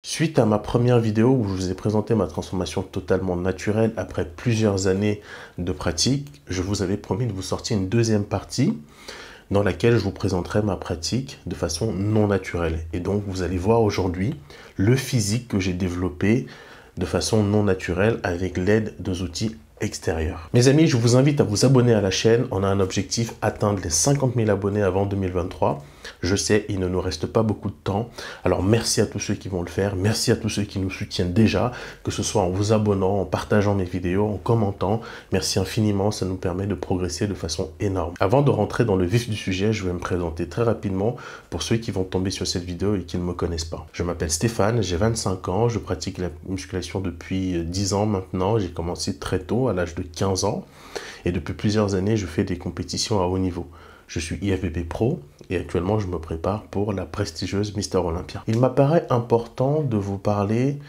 Suite à ma première vidéo où je vous ai présenté ma transformation totalement naturelle après plusieurs années de pratique, je vous avais promis de vous sortir une deuxième partie dans laquelle je vous présenterai ma pratique de façon non naturelle. Et donc vous allez voir aujourd'hui le physique que j'ai développé de façon non naturelle avec l'aide des outils extérieurs. Mes amis, je vous invite à vous abonner à la chaîne. On a un objectif, atteindre les 50 000 abonnés avant 2023. Je sais, il ne nous reste pas beaucoup de temps. Alors merci à tous ceux qui vont le faire. Merci à tous ceux qui nous soutiennent déjà, que ce soit en vous abonnant, en partageant mes vidéos, en commentant. Merci infiniment, ça nous permet de progresser de façon énorme. Avant de rentrer dans le vif du sujet, je vais me présenter très rapidement pour ceux qui vont tomber sur cette vidéo et qui ne me connaissent pas. Je m'appelle Stéphane, j'ai 25 ans, je pratique la musculation depuis 10 ans maintenant. J'ai commencé très tôt, à l'âge de 15 ans. Et depuis plusieurs années, je fais des compétitions à haut niveau. Je suis IFBB Pro et actuellement, je me prépare pour la prestigieuse Mister Olympia. Il m'apparaît important de vous parler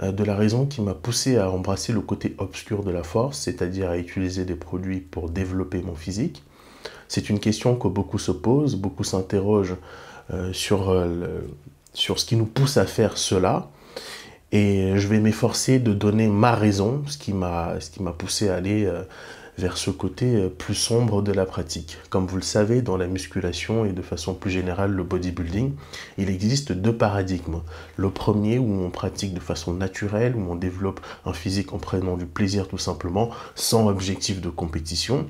de la raison qui m'a poussé à embrasser le côté obscur de la force, c'est-à-dire à utiliser des produits pour développer mon physique. C'est une question que beaucoup se posent, beaucoup s'interrogent sur ce qui nous pousse à faire cela. Et je vais m'efforcer de donner ma raison, ce qui m'a poussé à aller vers ce côté plus sombre de la pratique. Comme vous le savez, dans la musculation et de façon plus générale le bodybuilding, il existe deux paradigmes. Le premier où on pratique de façon naturelle, où on développe un physique en prenant du plaisir tout simplement, sans objectif de compétition.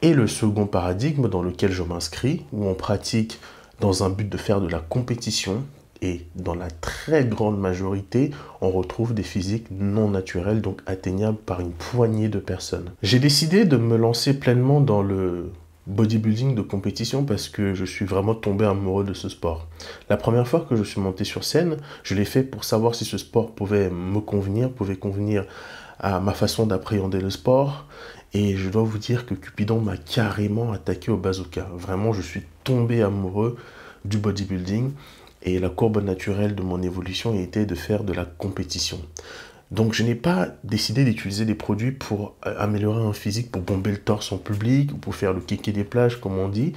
Et le second paradigme dans lequel je m'inscris, où on pratique dans un but de faire de la compétition. Et dans la très grande majorité, on retrouve des physiques non naturels, donc atteignables par une poignée de personnes. J'ai décidé de me lancer pleinement dans le bodybuilding de compétition parce que je suis vraiment tombé amoureux de ce sport. La première fois que je suis monté sur scène, je l'ai fait pour savoir si ce sport pouvait me convenir, pouvait convenir à ma façon d'appréhender le sport. Et je dois vous dire que Cupidon m'a carrément attaqué au bazooka. Vraiment, je suis tombé amoureux du bodybuilding. Et la courbe naturelle de mon évolution était de faire de la compétition. Donc je n'ai pas décidé d'utiliser des produits pour améliorer un physique, pour bomber le torse en public, ou pour faire le kéké des plages, comme on dit.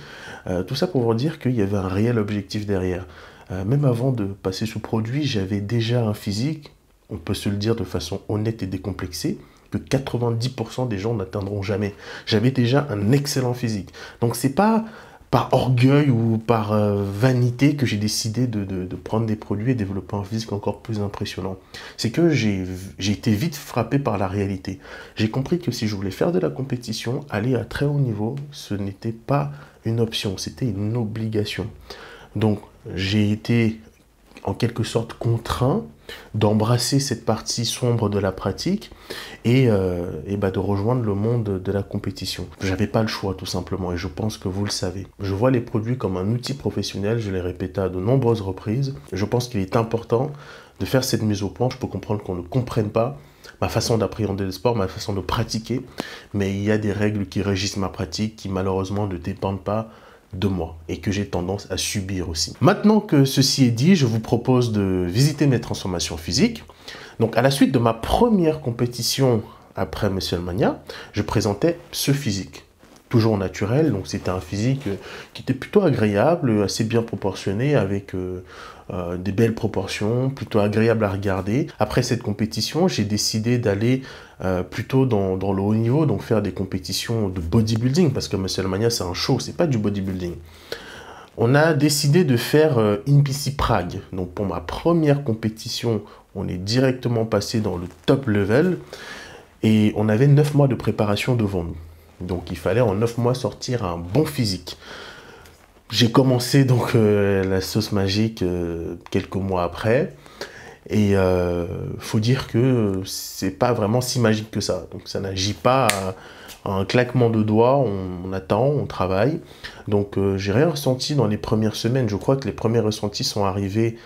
Tout ça pour vous dire qu'il y avait un réel objectif derrière. Même avant de passer sous produit, j'avais déjà un physique, on peut se le dire de façon honnête et décomplexée, que 90% des gens n'atteindront jamais. J'avais déjà un excellent physique. Donc c'est pas par orgueil ou par vanité que j'ai décidé de prendre des produits et développer un physique encore plus impressionnant. C'est que j'ai été vite frappé par la réalité. J'ai compris que si je voulais faire de la compétition, aller à très haut niveau, ce n'était pas une option, c'était une obligation. Donc j'ai été en quelque sorte contraint d'embrasser cette partie sombre de la pratique et de rejoindre le monde de la compétition. J'avais pas le choix tout simplement et je pense que vous le savez. Je vois les produits comme un outil professionnel, je l'ai répété à de nombreuses reprises. Je pense qu'il est important de faire cette mise au point. Je peux comprendre qu'on ne comprenne pas ma façon d'appréhender le sport, ma façon de pratiquer, mais il y a des règles qui régissent ma pratique qui malheureusement ne dépendent pas de moi et que j'ai tendance à subir aussi. Maintenant que ceci est dit, je vous propose de visiter mes transformations physiques. Donc à la suite de ma première compétition après WrestleMania, je présentais ce physique. Toujours naturel, donc c'était un physique qui était plutôt agréable, assez bien proportionné, avec des belles proportions, plutôt agréable à regarder. Après cette compétition, j'ai décidé d'aller plutôt dans le haut niveau, donc faire des compétitions de bodybuilding, parce que WrestleMania c'est un show, c'est pas du bodybuilding. On a décidé de faire INPC Prague. Donc pour ma première compétition, on est directement passé dans le top level, et on avait 9 mois de préparation devant nous. Donc il fallait en 9 mois sortir un bon physique. J'ai commencé donc la sauce magique quelques mois après. Et faut dire que c'est pas vraiment si magique que ça. Donc ça n'agit pas à un claquement de doigts, on attend, on travaille. Donc j'ai rien ressenti dans les premières semaines. Je crois que les premiers ressentis sont arrivés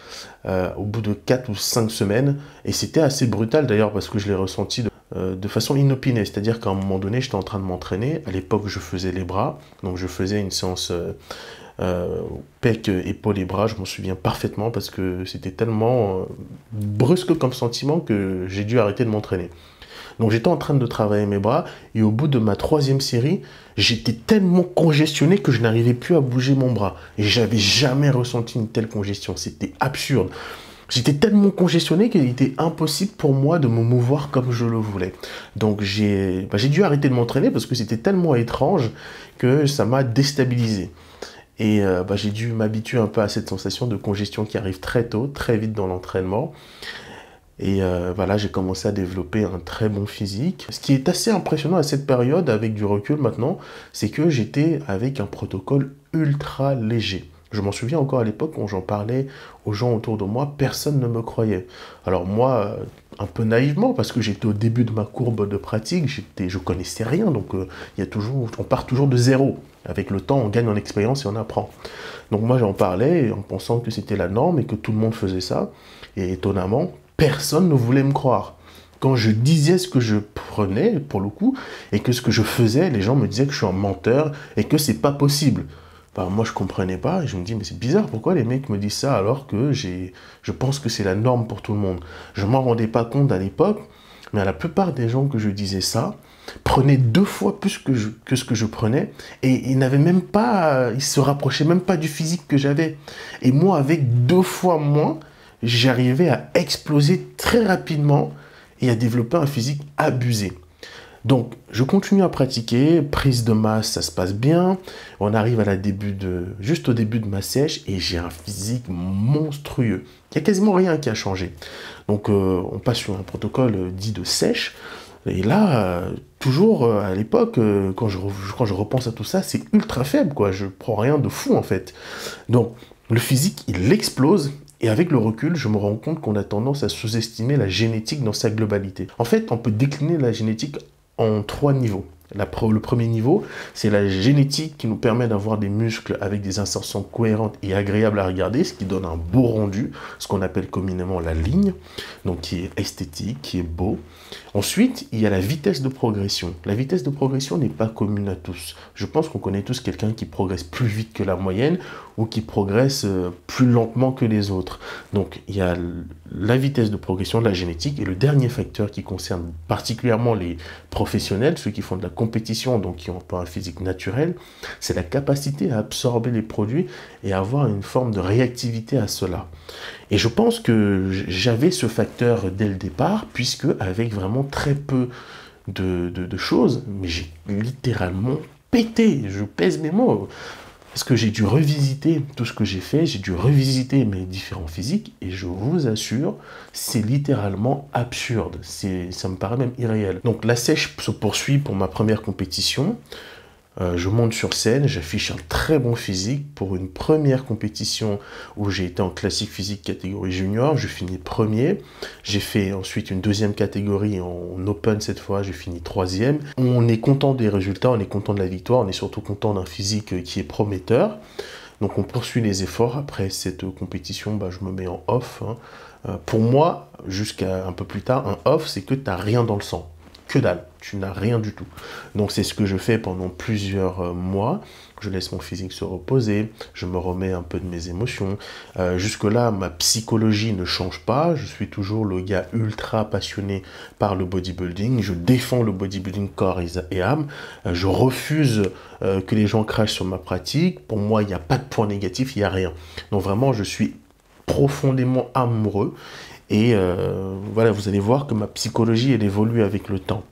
au bout de 4 ou 5 semaines. Et c'était assez brutal d'ailleurs parce que je l'ai ressenti de façon inopinée. C'est-à-dire qu'à un moment donné, j'étais en train de m'entraîner. À l'époque, je faisais les bras. Donc je faisais une séance pec, épaules et bras, je m'en souviens parfaitement parce que c'était tellement brusque comme sentiment que j'ai dû arrêter de m'entraîner. Donc j'étais en train de travailler mes bras et au bout de ma 3e série, j'étais tellement congestionné que je n'arrivais plus à bouger mon bras. Et j'avais jamais ressenti une telle congestion, c'était absurde. J'étais tellement congestionné qu'il était impossible pour moi de me mouvoir comme je le voulais. Donc j'ai dû arrêter de m'entraîner parce que c'était tellement étrange que ça m'a déstabilisé. Et j'ai dû m'habituer un peu à cette sensation de congestion qui arrive très tôt, très vite dans l'entraînement. Et voilà, j'ai commencé à développer un très bon physique. Ce qui est assez impressionnant à cette période, avec du recul maintenant, c'est que j'étais avec un protocole ultra léger. Je m'en souviens encore à l'époque, quand j'en parlais aux gens autour de moi, personne ne me croyait. Alors moi, un peu naïvement, parce que j'étais au début de ma courbe de pratique, je connaissais rien, donc on part toujours de zéro. Avec le temps, on gagne en expérience et on apprend. Donc moi, j'en parlais en pensant que c'était la norme et que tout le monde faisait ça. Et étonnamment, personne ne voulait me croire. Quand je disais ce que je prenais, pour le coup, et que ce que je faisais, les gens me disaient que je suis un menteur et que c'est pas possible. Moi, je comprenais pas et je me dis, mais c'est bizarre, pourquoi les mecs me disent ça alors que je pense que c'est la norme pour tout le monde. Je m'en rendais pas compte à l'époque, mais la plupart des gens que je disais ça prenaient 2 fois plus que ce que je prenais et ils n'avaient même pas, ils se rapprochaient même pas du physique que j'avais. Et moi, avec 2 fois moins, j'arrivais à exploser très rapidement et à développer un physique abusé. Donc, je continue à pratiquer, prise de masse, ça se passe bien. On arrive juste au début de ma sèche et j'ai un physique monstrueux. Il n'y a quasiment rien qui a changé. Donc, on passe sur un protocole dit de sèche. Et là, toujours à l'époque, quand je repense à tout ça, c'est ultra faible, quoi. Je prends rien de fou, en fait. Donc, le physique, il explose. Et avec le recul, je me rends compte qu'on a tendance à sous-estimer la génétique dans sa globalité. En fait, on peut décliner la génétique en 3 niveaux. Le premier niveau, c'est la génétique qui nous permet d'avoir des muscles avec des insertions cohérentes et agréables à regarder, ce qui donne un beau rendu, ce qu'on appelle communément la ligne, donc qui est esthétique, qui est beau. Ensuite, il y a la vitesse de progression. La vitesse de progression n'est pas commune à tous. Je pense qu'on connaît tous quelqu'un qui progresse plus vite que la moyenne ou qui progresse plus lentement que les autres. Donc, il y a la vitesse de progression de la génétique et le dernier facteur qui concerne particulièrement les professionnels, ceux qui font de la compétition, donc qui ont pas un physique naturel, c'est la capacité à absorber les produits et à avoir une forme de réactivité à cela. Et je pense que j'avais ce facteur dès le départ, puisque avec vraiment très peu de choses, mais j'ai littéralement pété, je pèse mes mots, parce que j'ai dû revisiter tout ce que j'ai fait, j'ai dû revisiter mes différents physiques, et je vous assure, c'est littéralement absurde, ça me paraît même irréel. Donc la sèche se poursuit pour ma première compétition. Je monte sur scène, j'affiche un très bon physique pour une première compétition où j'ai été en classique physique catégorie junior, je finis premier. J'ai fait ensuite une deuxième catégorie en open cette fois, j'ai fini 3e. On est content des résultats, on est content de la victoire, on est surtout content d'un physique qui est prometteur. Donc on poursuit les efforts. Après cette compétition, je me mets en off. Pour moi, jusqu'à un peu plus tard, un off, c'est que tu n'as rien dans le sang. Que dalle, tu n'as rien du tout. Donc c'est ce que je fais pendant plusieurs mois. Je laisse mon physique se reposer, je me remets un peu de mes émotions. Jusque-là, ma psychologie ne change pas. Je suis toujours le gars ultra passionné par le bodybuilding. Je défends le bodybuilding corps et âme. Je refuse que les gens crachent sur ma pratique. Pour moi, il n'y a pas de point négatif, il n'y a rien. Donc vraiment, je suis profondément amoureux. Et voilà, vous allez voir que ma psychologie, elle évolue avec le temps.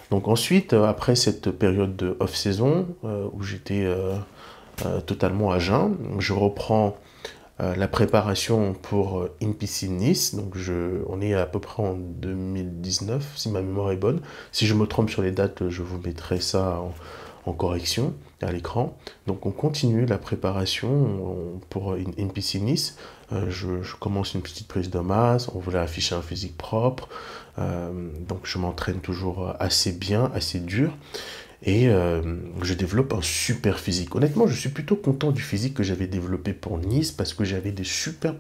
Donc ensuite, après cette période de off-saison, où j'étais totalement à jeun, je reprends la préparation pour INPC Nice. Donc on est à peu près en 2019, si ma mémoire est bonne. Si je me trompe sur les dates, je vous mettrai ça en correction à l'écran. Donc on continue la préparation pour INPC Nice. Je commence une petite prise de masse, on voulait afficher un physique propre, donc je m'entraîne toujours assez bien, assez dur, et je développe un super physique. Honnêtement, je suis plutôt content du physique que j'avais développé pour Nice, parce que j'avais des super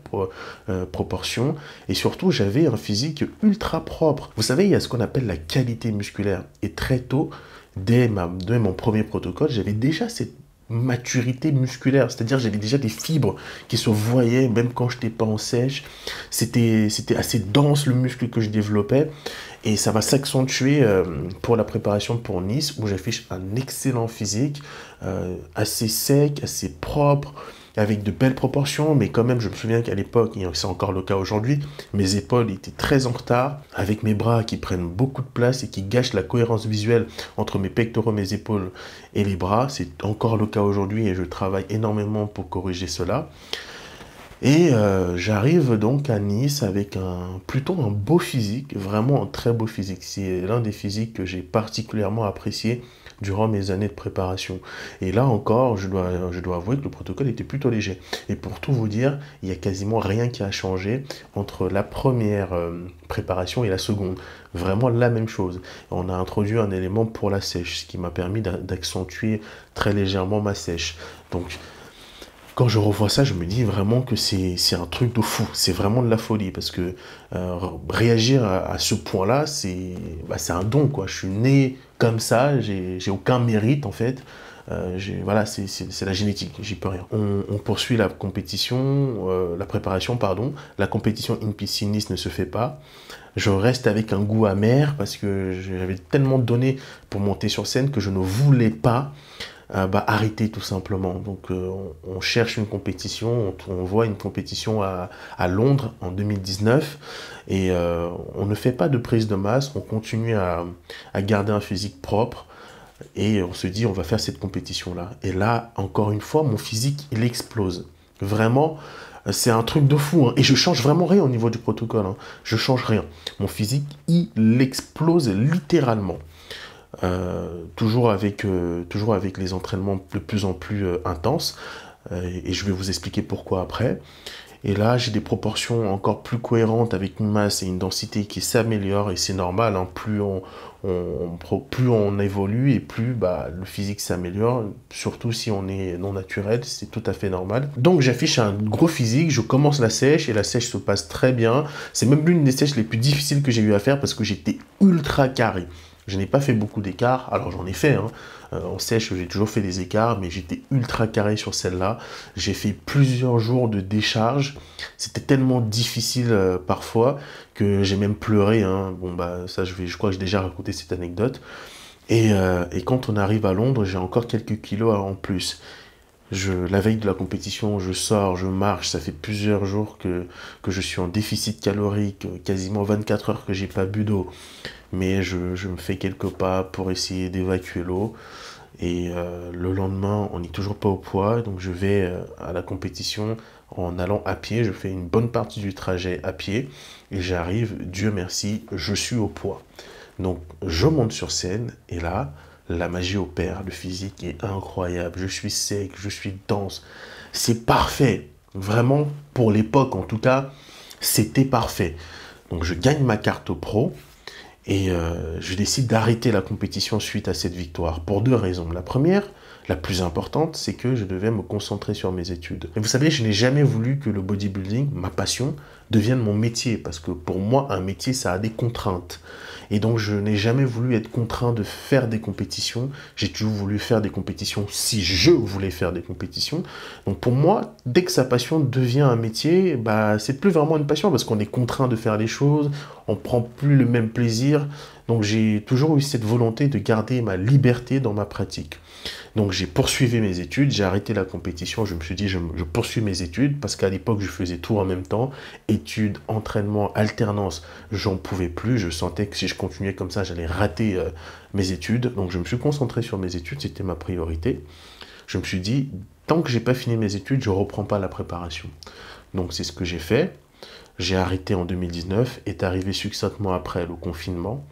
proportions, et surtout j'avais un physique ultra propre. Vous savez, il y a ce qu'on appelle la qualité musculaire, et très tôt, dès mon premier protocole, j'avais déjà cette maturité musculaire, c'est-à-dire j'avais déjà des fibres qui se voyaient même quand je n'étais pas en sèche. C'était assez dense le muscle que je développais, et ça va s'accentuer pour la préparation pour Nice, où j'affiche un excellent physique, assez sec, assez propre, avec de belles proportions, mais quand même, je me souviens qu'à l'époque, et c'est encore le cas aujourd'hui, mes épaules étaient très en retard, avec mes bras qui prennent beaucoup de place et qui gâchent la cohérence visuelle entre mes pectoraux, mes épaules et les bras. C'est encore le cas aujourd'hui et je travaille énormément pour corriger cela. Et j'arrive donc à Nice avec plutôt un beau physique, vraiment un très beau physique. C'est l'un des physiques que j'ai particulièrement apprécié durant mes années de préparation. Et là encore, je dois avouer que le protocole était plutôt léger. Et pour tout vous dire, il n'y a quasiment rien qui a changé entre la première préparation et la seconde. Vraiment la même chose. On a introduit un élément pour la sèche, ce qui m'a permis d'accentuer très légèrement ma sèche. Donc, quand je revois ça, je me dis vraiment que c'est un truc de fou. C'est vraiment de la folie parce que réagir à ce point-là, c'est un don, quoi. Je suis né comme ça, j'ai aucun mérite en fait. Voilà, c'est la génétique, j'y peux rien. On poursuit la compétition, la préparation, pardon. La compétition in piscine Nice ne se fait pas. Je reste avec un goût amer parce que j'avais tellement donné pour monter sur scène que je ne voulais pas arrêter tout simplement. Donc on cherche une compétition, on voit une compétition à Londres en 2019 et on ne fait pas de prise de masse, on continue à garder un physique propre et on se dit on va faire cette compétition-là. Et là, encore une fois, mon physique, il explose. Vraiment, c'est un truc de fou. Hein. Et je change vraiment rien au niveau du protocole. Hein. Je change rien. Mon physique, il explose littéralement. Toujours avec les entraînements de plus en plus intenses et je vais vous expliquer pourquoi après. Et là, j'ai des proportions encore plus cohérentes avec une masse et une densité qui s'améliorent et c'est normal, hein, plus on évolue et plus le physique s'améliore, surtout si on est non naturel, c'est tout à fait normal. Donc j'affiche un gros physique, je commence la sèche et la sèche se passe très bien. C'est même l'une des sèches les plus difficiles que j'ai eu à faire parce que j'étais ultra carré. Je n'ai pas fait beaucoup d'écarts, alors j'en ai fait, hein. En sèche j'ai toujours fait des écarts, mais j'étais ultra carré sur celle-là. J'ai fait plusieurs jours de décharge, c'était tellement difficile parfois que j'ai même pleuré, hein. Bon ça je crois que j'ai déjà raconté cette anecdote. Et quand on arrive à Londres, j'ai encore quelques kilos en plus. La veille de la compétition, je sors, je marche, ça fait plusieurs jours que je suis en déficit calorique, quasiment 24 heures que j'ai pas bu d'eau. Mais je me fais quelques pas pour essayer d'évacuer l'eau. Et le lendemain, on n'est toujours pas au poids, donc je vais à la compétition en allant à pied. Je fais une bonne partie du trajet à pied et j'arrive, Dieu merci, je suis au poids. Donc je monte sur scène et là, la magie opère, le physique est incroyable, je suis sec, je suis dense, c'est parfait. Vraiment, pour l'époque en tout cas, c'était parfait. Donc je gagne ma carte pro. Et je décide d'arrêter la compétition suite à cette victoire, pour deux raisons. La première, la plus importante, c'est que je devais me concentrer sur mes études. Et vous savez, je n'ai jamais voulu que le bodybuilding, ma passion, devienne mon métier, parce que pour moi, un métier, ça a des contraintes. Et donc, je n'ai jamais voulu être contraint de faire des compétitions. J'ai toujours voulu faire des compétitions si je voulais faire des compétitions. Donc, pour moi, dès que sa passion devient un métier, c'est plus vraiment une passion parce qu'on est contraint de faire les choses, on prend plus le même plaisir. Donc, j'ai toujours eu cette volonté de garder ma liberté dans ma pratique. Donc j'ai poursuivi mes études, j'ai arrêté la compétition, je me suis dit je poursuis mes études parce qu'à l'époque je faisais tout en même temps, études, entraînement, alternance, j'en pouvais plus, je sentais que si je continuais comme ça j'allais rater mes études, donc je me suis concentré sur mes études, c'était ma priorité. Je me suis dit tant que j'ai pas fini mes études, je reprends pas la préparation. Donc c'est ce que j'ai fait, j'ai arrêté en 2019, est arrivé succinctement après le confinement.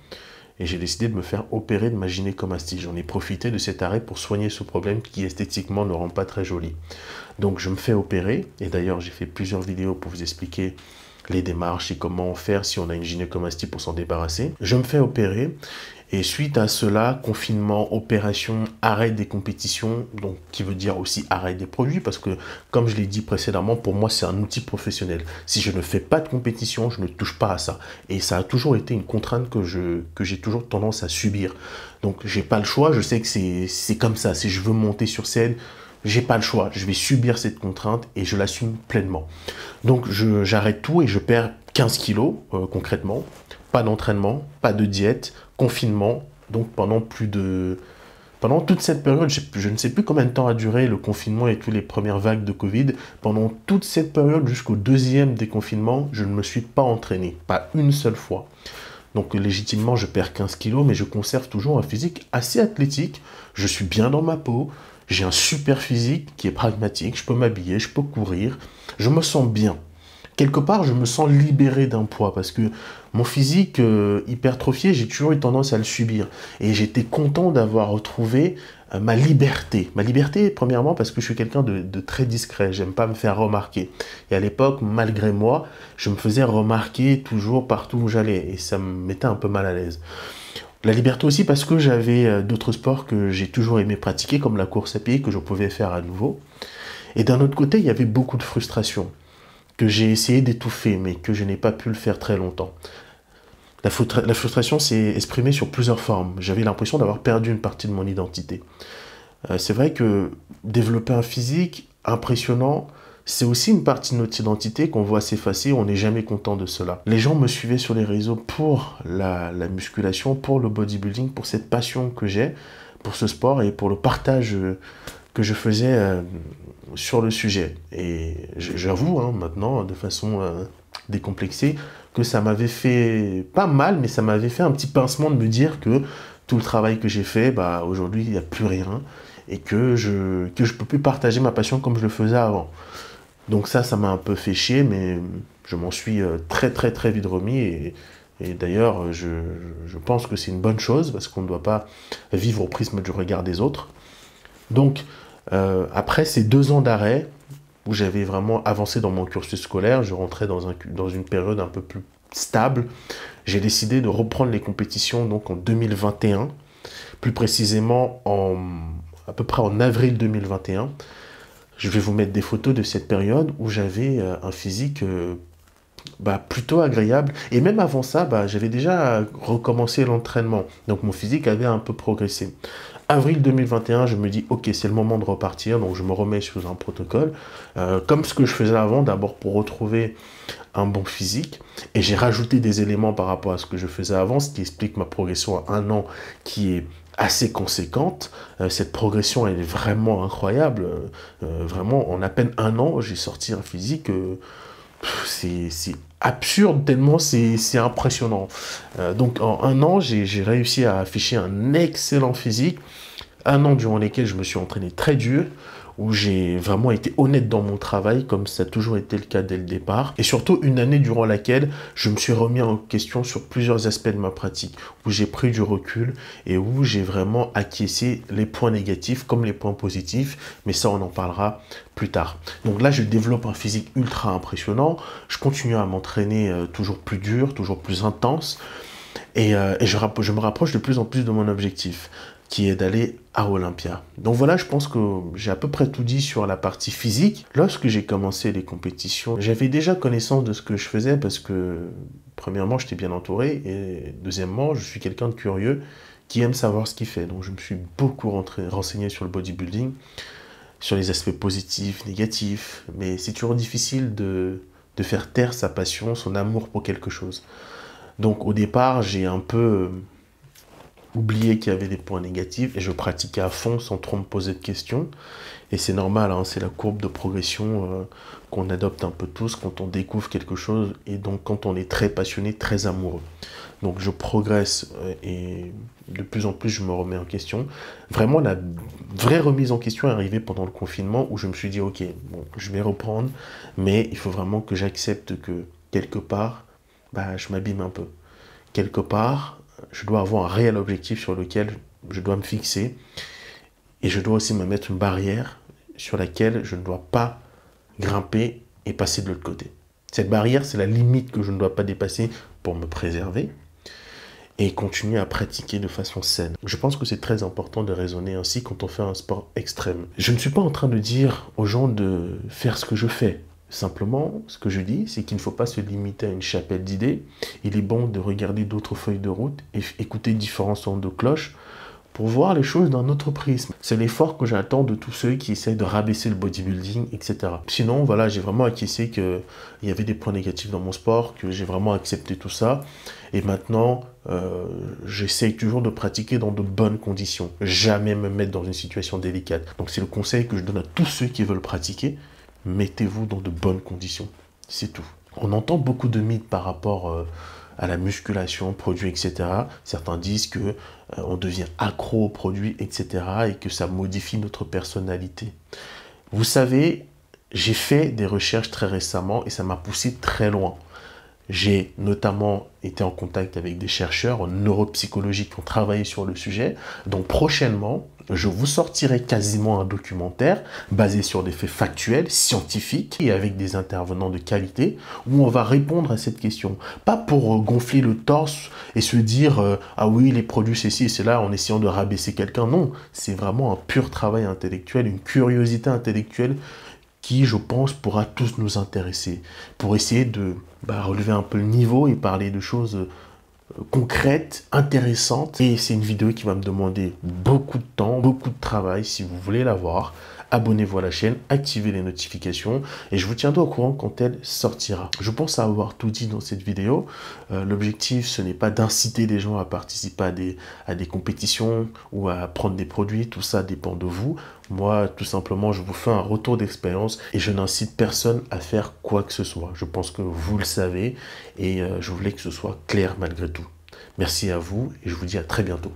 Et j'ai décidé de me faire opérer de ma gynécomastie. J'en ai profité de cet arrêt pour soigner ce problème qui esthétiquement ne rend pas très joli. Donc je me fais opérer, et d'ailleurs j'ai fait plusieurs vidéos pour vous expliquer les démarches et comment faire si on a une gynécomastie pour s'en débarrasser. Je me fais opérer, et suite à cela, confinement, opération, arrêt des compétitions, donc qui veut dire aussi arrêt des produits, parce que comme je l'ai dit précédemment, pour moi c'est un outil professionnel. Si je ne fais pas de compétition, je ne touche pas à ça. Et ça a toujours été une contrainte que j'ai toujours tendance à subir. Donc j'ai pas le choix, je sais que c'est comme ça. Si je veux monter sur scène, j'ai pas le choix. Je vais subir cette contrainte et je l'assume pleinement. Donc j'arrête tout et je perds 15 kilos concrètement. Pas d'entraînement, pas de diète, confinement, donc pendant plus de Pendant toute cette période, je ne sais plus combien de temps a duré le confinement et toutes les premières vagues de Covid. Pendant toute cette période, jusqu'au deuxième déconfinement, je ne me suis pas entraîné, pas une seule fois. Donc légitimement, je perds 15 kilos, mais je conserve toujours un physique assez athlétique. Je suis bien dans ma peau, j'ai un super physique qui est pragmatique, je peux m'habiller, je peux courir, je me sens bien. Quelque part, je me sens libéré d'un poids parce que mon physique hypertrophié, j'ai toujours eu tendance à le subir. Et j'étais content d'avoir retrouvé ma liberté. Ma liberté, premièrement, parce que je suis quelqu'un de très discret. J'aime pas me faire remarquer. Et à l'époque, malgré moi, je me faisais remarquer toujours partout où j'allais. Et ça me mettait un peu mal à l'aise. La liberté aussi parce que j'avais d'autres sports que j'ai toujours aimé pratiquer, comme la course à pied, que je pouvais faire à nouveau. Et d'un autre côté, il y avait beaucoup de frustration que j'ai essayé d'étouffer, mais que je n'ai pas pu le faire très longtemps. La frustration s'est exprimée sur plusieurs formes. J'avais l'impression d'avoir perdu une partie de mon identité. C'est vrai que développer un physique impressionnant, c'est aussi une partie de notre identité qu'on voit s'effacer, on n'est jamais content de cela. Les gens me suivaient sur les réseaux pour la musculation, pour le bodybuilding, pour cette passion que j'ai pour ce sport et pour le partage que je faisais sur le sujet. Et j'avoue, maintenant, de façon décomplexée, que ça m'avait fait pas mal, mais ça m'avait fait un petit pincement de me dire que tout le travail que j'ai fait, aujourd'hui, il n'y a plus rien et que je peux plus partager ma passion comme je le faisais avant. Donc ça m'a un peu fait chier, mais je m'en suis très très très vite remis et d'ailleurs, je pense que c'est une bonne chose parce qu'on ne doit pas vivre au prisme du regard des autres. Donc, après ces 2 ans d'arrêt, où j'avais vraiment avancé dans mon cursus scolaire, je rentrais dans une période un peu plus stable, j'ai décidé de reprendre les compétitions donc en 2021, plus précisément à peu près en avril 2021. Je vais vous mettre des photos de cette période où j'avais un physique plutôt agréable. Et même avant ça, j'avais déjà recommencé l'entraînement. Donc mon physique avait un peu progressé. Avril 2021, je me dis, ok, c'est le moment de repartir. Donc je me remets sous un protocole. Comme ce que je faisais avant, d'abord pour retrouver un bon physique. Et j'ai rajouté des éléments par rapport à ce que je faisais avant, ce qui explique ma progression à 1 an qui est assez conséquente. Cette progression, elle est vraiment incroyable. Vraiment, en à peine 1 an, j'ai sorti un physique... c'est absurde tellement c'est impressionnant. Donc en 1 an, j'ai réussi à afficher un excellent physique. 1 an durant lequel je me suis entraîné très dur, où j'ai vraiment été honnête dans mon travail, comme ça a toujours été le cas dès le départ. Et surtout, une année durant laquelle je me suis remis en question sur plusieurs aspects de ma pratique, où j'ai pris du recul et où j'ai vraiment acquiescé les points négatifs comme les points positifs. Mais ça, on en parlera plus tard. Donc là, je développe un physique ultra impressionnant. Je continue à m'entraîner toujours plus dur, toujours plus intense. Et je me rapproche de plus en plus de mon objectif, qui est d'aller à Olympia. Donc voilà, je pense que j'ai à peu près tout dit sur la partie physique. Lorsque j'ai commencé les compétitions, j'avais déjà connaissance de ce que je faisais parce que, premièrement, j'étais bien entouré et deuxièmement, je suis quelqu'un de curieux qui aime savoir ce qu'il fait. Donc je me suis beaucoup renseigné sur le bodybuilding, sur les aspects positifs, négatifs, mais c'est toujours difficile de faire taire sa passion, son amour pour quelque chose. Donc au départ, j'ai un peu oublié qu'il y avait des points négatifs et je pratiquais à fond sans trop me poser de questions. Et c'est normal, c'est la courbe de progression qu'on adopte un peu tous quand on découvre quelque chose et donc quand on est très passionné, très amoureux. Donc je progresse et de plus en plus je me remets en question. Vraiment la vraie remise en question est arrivée pendant le confinement où je me suis dit ok, bon, je vais reprendre, mais il faut vraiment que j'accepte que quelque part, je m'abîme un peu. Quelque part, je dois avoir un réel objectif sur lequel je dois me fixer et je dois aussi me mettre une barrière sur laquelle je ne dois pas grimper et passer de l'autre côté. Cette barrière, c'est la limite que je ne dois pas dépasser pour me préserver et continuer à pratiquer de façon saine. Je pense que c'est très important de raisonner ainsi quand on fait un sport extrême. Je ne suis pas en train de dire aux gens de faire ce que je fais. Simplement, ce que je dis, c'est qu'il ne faut pas se limiter à une chapelle d'idées. Il est bon de regarder d'autres feuilles de route et écouter différents sons de cloche pour voir les choses d'un autre prisme. C'est l'effort que j'attends de tous ceux qui essayent de rabaisser le bodybuilding, etc. Sinon, voilà, j'ai vraiment acquiescé qu'il y avait des points négatifs dans mon sport, que j'ai vraiment accepté tout ça. Et maintenant, j'essaye toujours de pratiquer dans de bonnes conditions. Jamais me mettre dans une situation délicate. Donc c'est le conseil que je donne à tous ceux qui veulent pratiquer. Mettez-vous dans de bonnes conditions. C'est tout. On entend beaucoup de mythes par rapport à la musculation, produits, etc. Certains disent que on devient accro aux produits, etc. et que ça modifie notre personnalité. Vous savez, j'ai fait des recherches très récemment et ça m'a poussé très loin. J'ai notamment été en contact avec des chercheurs en neuropsychologie qui ont travaillé sur le sujet. Donc prochainement, je vous sortirai quasiment un documentaire basé sur des faits factuels, scientifiques et avec des intervenants de qualité où on va répondre à cette question. Pas pour gonfler le torse et se dire ah oui, les produits ceci et cela en essayant de rabaisser quelqu'un. Non, c'est vraiment un pur travail intellectuel, une curiosité intellectuelle qui, je pense, pourra tous nous intéresser pour essayer de relever un peu le niveau et parler de choses concrètes, intéressantes. Et c'est une vidéo qui va me demander beaucoup de temps, beaucoup de travail. Si vous voulez la voir, abonnez-vous à la chaîne, activez les notifications et je vous tiendrai au courant quand elle sortira. Je pense avoir tout dit dans cette vidéo. L'objectif, ce n'est pas d'inciter les gens à participer à des compétitions ou à prendre des produits. Tout ça dépend de vous. Moi, tout simplement, je vous fais un retour d'expérience et je n'incite personne à faire quoi que ce soit. Je pense que vous le savez et je voulais que ce soit clair malgré tout. Merci à vous et je vous dis à très bientôt.